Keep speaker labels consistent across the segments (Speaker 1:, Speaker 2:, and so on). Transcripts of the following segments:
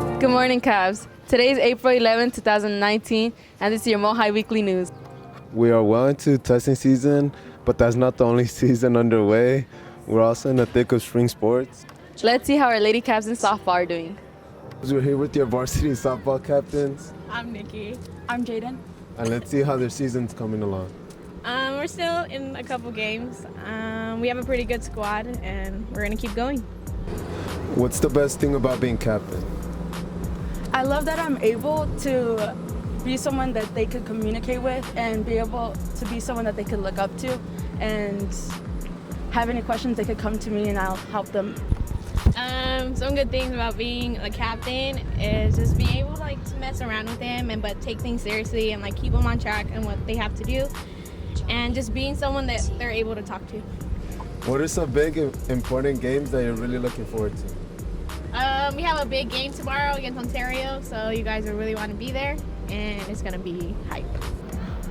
Speaker 1: Good morning, Cavs. Today is April 11, 2019, and this is your Mo High Weekly News.
Speaker 2: We are well into testing season, but that's not the only season underway. We're also in the thick of spring sports.
Speaker 1: Let's see how our Lady Cavs in softball are doing.
Speaker 2: We're here with your varsity softball captains,
Speaker 3: I'm Nikki.
Speaker 4: I'm Jaden.
Speaker 2: and let's see how their season's coming along.
Speaker 3: We're still in a couple games. We have a pretty good squad, and we're gonna keep going.
Speaker 2: What's the best thing about being captain?
Speaker 4: I love that I'm able to be someone that they could communicate with and be able to be someone that they could look up to and have any questions they could come to me and I'll help them.
Speaker 3: Some good things about being a captain is just being able to mess around with them but take things seriously and keep them on track and what they have to do, and just being someone that they're able to talk to.
Speaker 2: What are some big important games that you're really looking forward to?
Speaker 3: We have a big game tomorrow against Ontario, so you guys will really want to be there, and it's gonna be hype.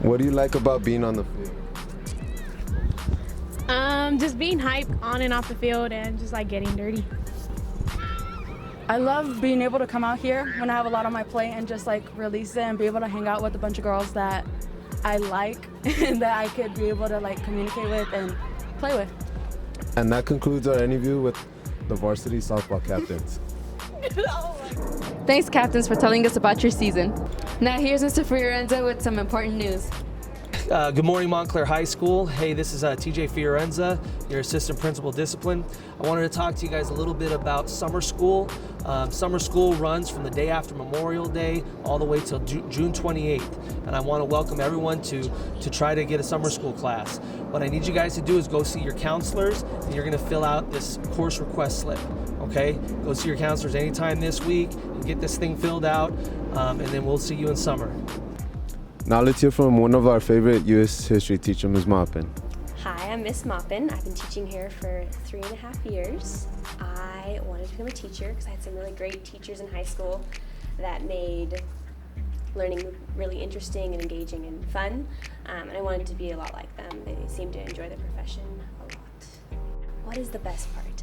Speaker 2: What do you like about being on the field?
Speaker 3: Just being hype on and off the field and just getting dirty.
Speaker 4: I love being able to come out here when I have a lot on my plate and just release it and be able to hang out with a bunch of girls that I like and that I could be able to communicate with and play with.
Speaker 2: And that concludes our interview with the varsity softball captains.
Speaker 1: Thanks, captains, for telling us about your season. Now here's Mr. Fiorenza with some important news.
Speaker 5: Good morning, Montclair High School. Hey, this is TJ Fiorenza, your Assistant Principal Discipline. I wanted to talk to you guys a little bit about summer school. Summer school runs from the day after Memorial Day all the way till June 28th. And I want to welcome everyone to try to get a summer school class. What I need you guys to do is go see your counselors, and you're going to fill out this course request slip. Okay? Go see your counselors anytime this week and get this thing filled out, and then we'll see you in summer.
Speaker 2: Now let's hear from one of our favorite U.S. history teacher, Ms. Maupin.
Speaker 6: Hi, I'm Miss Maupin. I've been teaching here for 3.5 years. I wanted to become a teacher because I had some really great teachers in high school that made learning really interesting and engaging and fun, and I wanted to be a lot like them. They seem to enjoy their profession a lot. What is the best part?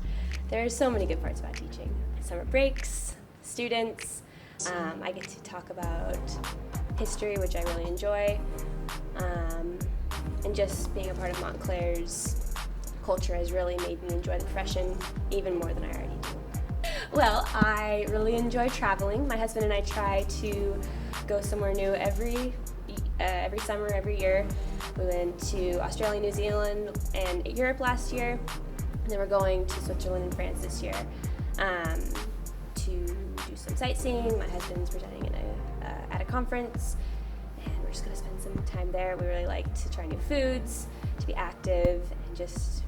Speaker 6: There are so many good parts about teaching. Summer breaks, students, I get to talk about history, which I really enjoy, and just being a part of Montclair's culture has really made me enjoy the profession even more than I already do. Well, I really enjoy traveling. My husband and I try to go somewhere new every summer, every year. We went to Australia, New Zealand, and Europe last year, and then we're going to Switzerland and France this year to do some sightseeing. My husband's presenting at a conference, and we're just going to spend some time there. We really like to try new foods, to be active, and just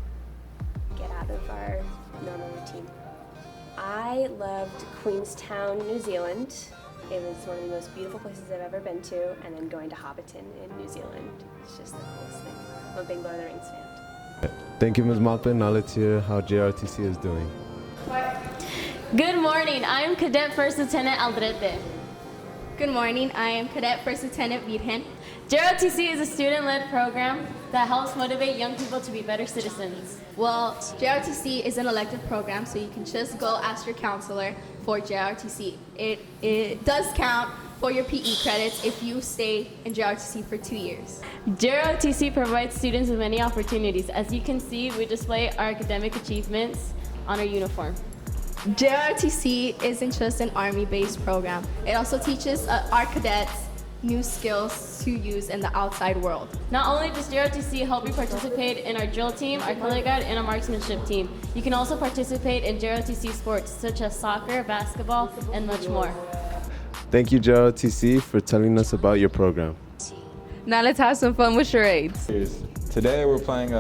Speaker 6: get out of our normal routine. I loved Queenstown, New Zealand. It was one of the most beautiful places I've ever been to, and then going to Hobbiton in New Zealand. It's just the coolest thing. I'm a big Lord of the Rings fan.
Speaker 2: Thank you, Ms. Maupin. Now let's hear how JRTC is doing.
Speaker 7: Good morning. I am Cadet First Lieutenant Aldrete.
Speaker 8: Good morning. I am Cadet First Lieutenant Virgen.
Speaker 7: JROTC is a student-led program that helps motivate young people to be better citizens.
Speaker 8: Well, JRTC is an elective program, so you can just go ask your counselor for JRTC. It does count for your PE credits if you stay in JRTC for 2 years.
Speaker 7: JROTC provides students with many opportunities. As you can see, we display our academic achievements on our uniform.
Speaker 8: JRTC isn't just an Army-based program. It also teaches our cadets new skills to use in the outside world.
Speaker 7: Not only does JROTC help you participate in our drill team, our color guide, and our marksmanship team, you can also participate in JROTC sports such as soccer, basketball, and much more.
Speaker 2: Thank you, JRTC, for telling us about your program.
Speaker 1: Now let's have some fun with charades.
Speaker 9: Today we're playing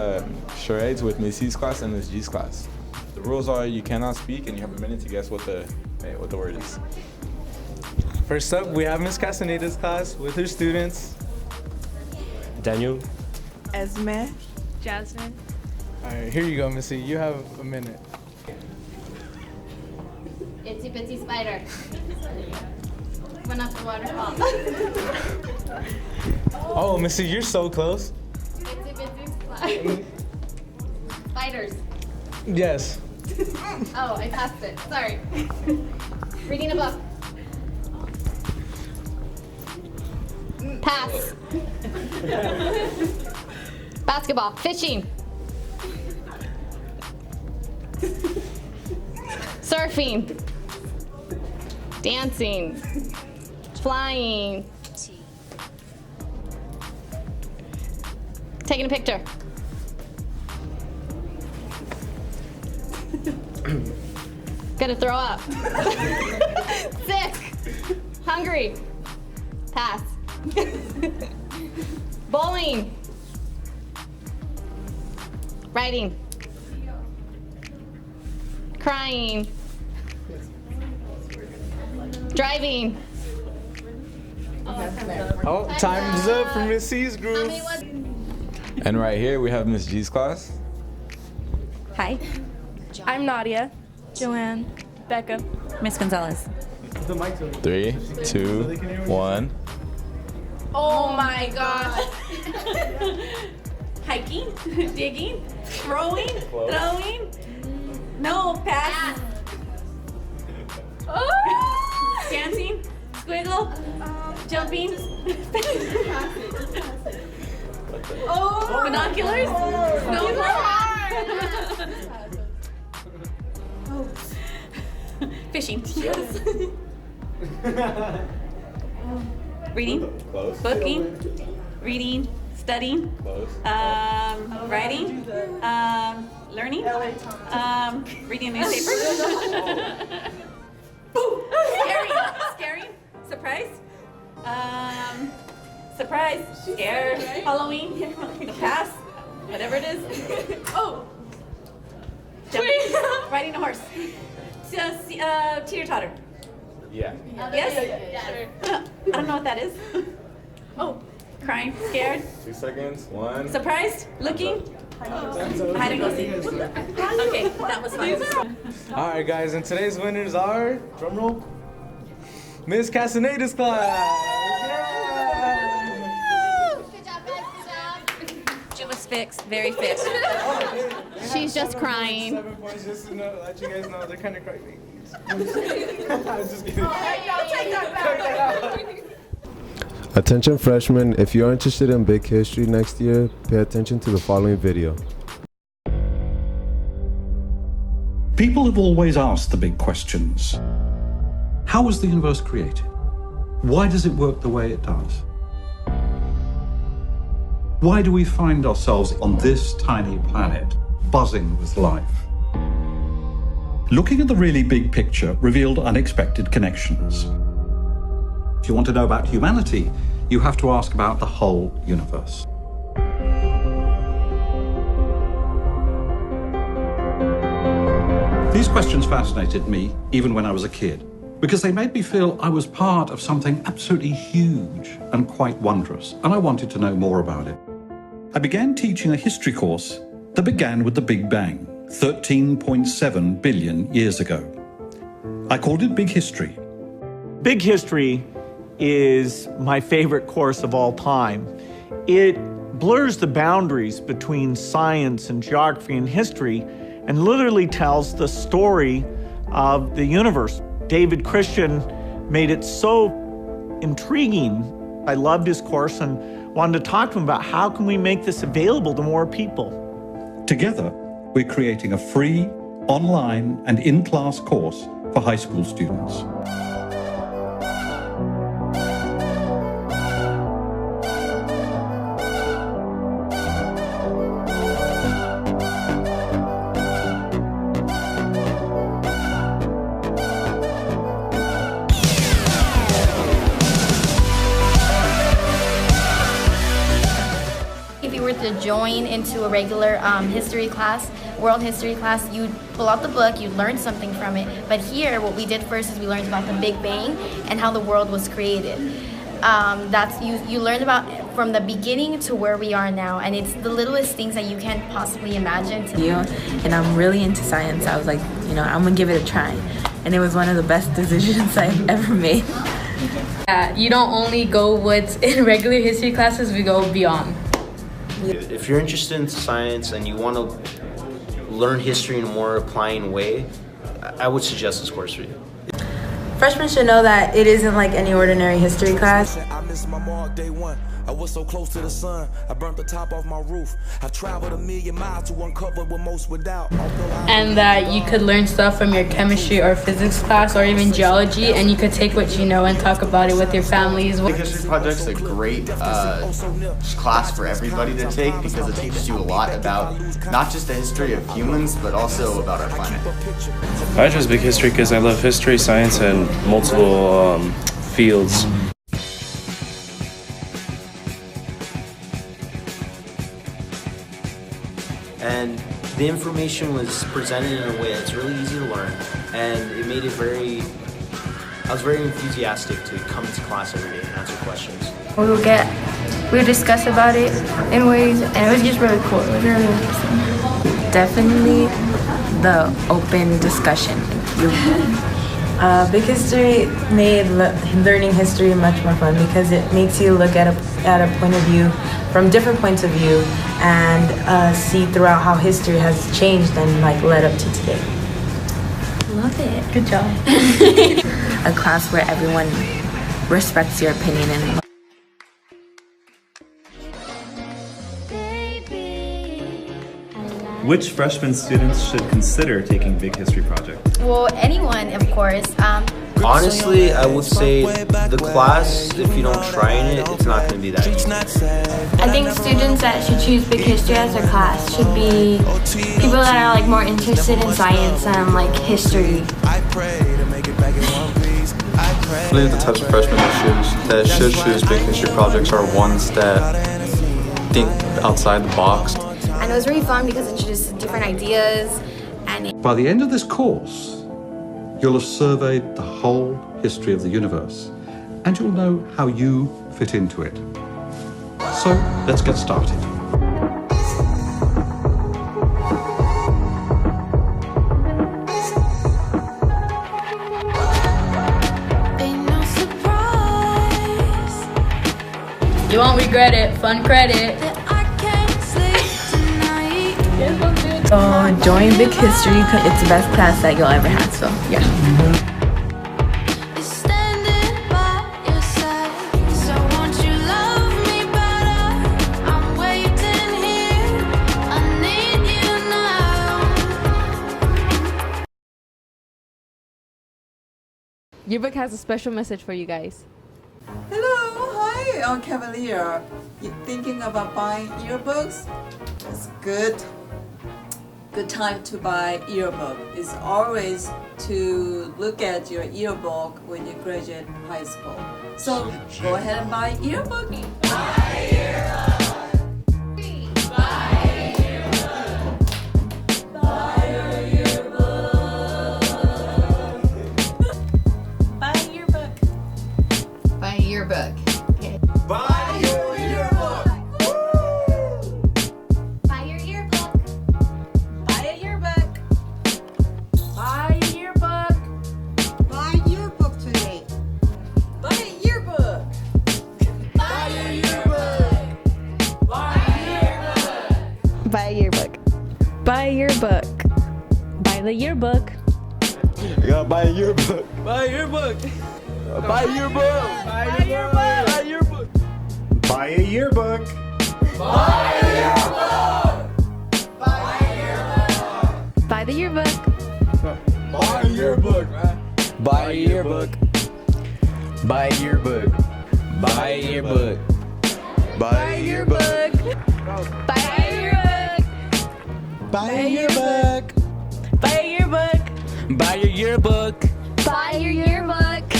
Speaker 9: charades with Ms. C's class and Ms. G's class. The rules are you cannot speak and you have a minute to guess what the word is.
Speaker 10: First up, we have Ms. Castaneda's class with her students.
Speaker 11: Daniel.
Speaker 3: Esme. Jasmine.
Speaker 10: All right, here you go, Missy. You have a minute.
Speaker 8: Itsy bitsy spider. Went up the waterfall.
Speaker 10: Oh, Missy, you're so close.
Speaker 8: Itsy bitsy spiders.
Speaker 10: Yes.
Speaker 8: Oh, I passed it. Sorry. Reading a book.
Speaker 12: Pass. Basketball. Fishing. Surfing. Dancing. Flying. Taking a picture. Gonna throw up. Sick. Hungry. Pass. Bowling. Writing. Crying. Driving.
Speaker 10: Oh, time's up for Miss C's group.
Speaker 9: And right here we have Miss G's class.
Speaker 13: Hi. I'm Nadia.
Speaker 14: Joanne.
Speaker 13: Becca.
Speaker 14: Miss Gonzalez.
Speaker 9: 3, 2, 1.
Speaker 13: Oh my gosh. Hiking, digging, throwing, no, pass. Oh. Dancing, squiggle, jumping. Oh, binoculars, snowboard. Fishing. Yes. Reading.
Speaker 9: Close.
Speaker 13: Booking. Reading. Studying.
Speaker 9: Close.
Speaker 13: Writing. Learning. Reading a newspaper. Boo! Scaring. Surprise. Surprise. Scare. Halloween. The past. Whatever it is. Oh. Jumping. Riding a horse. Teeter-totter.
Speaker 9: Yeah.
Speaker 13: Yes? I don't know what that is. Oh, crying, scared.
Speaker 9: 2 seconds. 1.
Speaker 13: Surprised? Looking? Hide and go seek. Okay, that was fun.
Speaker 10: All right, guys, and today's winners are, drum roll, Miss Castaneda's class.
Speaker 12: Good job, guys. Good job.
Speaker 13: She was fixed, very fixed.
Speaker 12: She's just crying.
Speaker 10: 7 points, just to let you guys know they're kind of crying. I'm just kidding.
Speaker 2: Attention freshmen, if you're interested in big history next year, pay attention to the following video.
Speaker 15: People have always asked the big questions. How was the universe created? Why does it work the way it does? Why do we find ourselves on this tiny planet, buzzing with life? Looking at the really big picture revealed unexpected connections. If you want to know about humanity, you have to ask about the whole universe. These questions fascinated me even when I was a kid, because they made me feel I was part of something absolutely huge and quite wondrous, and I wanted to know more about it. I began teaching a history course that began with the Big Bang, 13.7 billion years ago. I called it Big History.
Speaker 16: Big History is my favorite course of all time. It blurs the boundaries between science and geography and history and literally tells the story of the universe. David Christian made it so intriguing. I loved his course and wanted to talk to him about how can we make this available to more people.
Speaker 15: Together, we're creating a free, online and in-class course for high school students.
Speaker 17: If you were to join into a regular history class, world history class, you'd pull out the book, you'd learn something from it. But here, what we did first is we learned about the Big Bang and how the world was created. You learn about from the beginning to where we are now, and it's the littlest things that you can't possibly imagine.
Speaker 14: And I'm really into science. I was like, I'm gonna give it a try. And it was one of the best decisions I've ever made.
Speaker 1: You don't only go what's in regular history classes, we go beyond.
Speaker 18: If you're interested in science and you want to learn history in a more applying way, I would suggest this course for you.
Speaker 14: Freshmen should know that it isn't like any ordinary history class.
Speaker 19: I miss my mom day one. I was so close to the sun, I burnt the top off my roof. I've traveled 1,000,000 miles to uncover what most without.
Speaker 4: And that you could learn stuff from your chemistry or physics class or even geology, and you could take what you know and talk about it with your families.
Speaker 20: Big History Project's a great class for everybody to take because it teaches you a lot about not just the history of humans, but also about our planet.
Speaker 11: I chose Big History because I love history, science, and multiple fields.
Speaker 18: And the information was presented in a way that's really easy to learn, and it made it I was very enthusiastic to come to class every day and answer questions.
Speaker 17: We would discuss about it in ways, and it was just really cool. It was really interesting.
Speaker 14: Definitely the open discussion. Big History made learning history much more fun because it makes you look at a point of view from different points of view and see throughout how history has changed and like led up to today.
Speaker 17: Love it.
Speaker 14: Good job. A class where everyone respects your opinion and
Speaker 21: Which freshman students should consider taking Big History Project?
Speaker 17: Well, anyone, of course.
Speaker 18: Honestly, I would say the class, if you don't try in it, it's not going to be that easy.
Speaker 17: I think students that should choose Big History as their class should be people that are like more interested in science and like history.
Speaker 21: I believe the types of freshmen that should choose Big History Projects are ones that think outside the box.
Speaker 17: And it was really fun because it introduced different ideas. And
Speaker 15: By the end of this course, you'll have surveyed the whole history of the universe, and you'll know how you fit into it. So, let's get started.
Speaker 4: You won't regret it. Fun credit.
Speaker 14: So join Big History. It's the best class that you'll ever have. So yeah.
Speaker 1: Yearbook has a special message for you guys.
Speaker 22: Hello, hi, I'm Cavalier. You thinking about buying yearbooks? It's good time to buy yearbook. It's always to look at your yearbook when you graduate high school. So go ahead and buy yearbook. Buy yearbook.
Speaker 12: Buy a yearbook. Okay.
Speaker 19: Buy your yearbook.
Speaker 12: Buy your yearbook.
Speaker 13: Buy a yearbook. Buy a yearbook. Buy a yearbook today. Buy a yearbook. Buy a yearbook. Buy a yearbook.
Speaker 1: Buy a yearbook. Buy the yearbook.
Speaker 10: You gotta buy a yearbook. Buy a yearbook. Buy a yearbook. Buy a yearbook. Buy a yearbook.
Speaker 23: Buy a yearbook.
Speaker 13: Buy a yearbook.
Speaker 1: Buy the yearbook.
Speaker 10: Buy a yearbook, man. Buy a yearbook. Buy a yearbook. Buy a yearbook. Buy a yearbook.
Speaker 1: Buy a yearbook.
Speaker 10: Buy a yearbook.
Speaker 1: Buy a yearbook.
Speaker 10: Buy your yearbook.
Speaker 1: Buy your yearbook.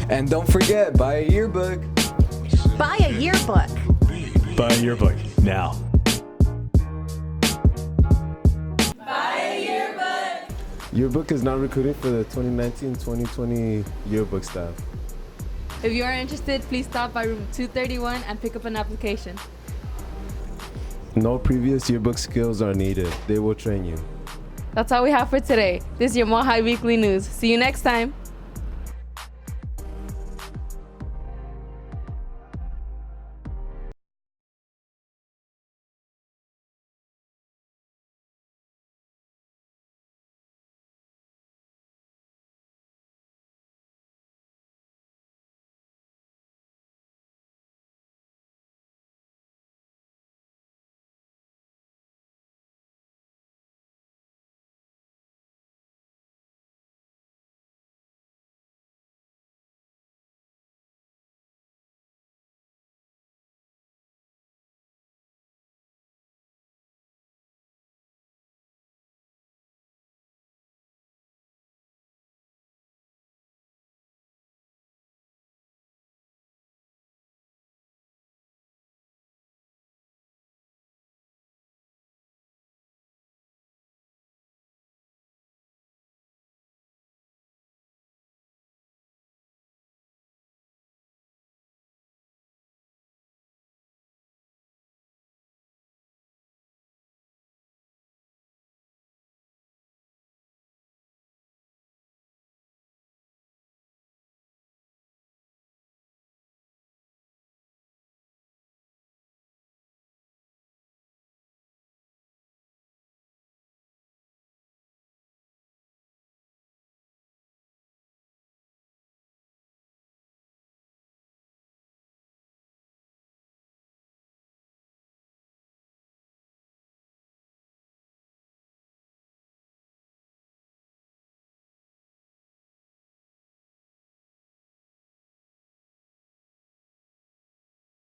Speaker 10: And don't forget, buy a yearbook.
Speaker 13: Buy a yearbook.
Speaker 21: Buy a yearbook now.
Speaker 2: Yearbook is now recruiting for the 2019-2020 yearbook staff.
Speaker 1: If you are interested, please stop by room 231 and pick up an application.
Speaker 2: No previous yearbook skills are needed. They will train you.
Speaker 1: That's all we have for today. This is your Mohai Weekly News. See you next time.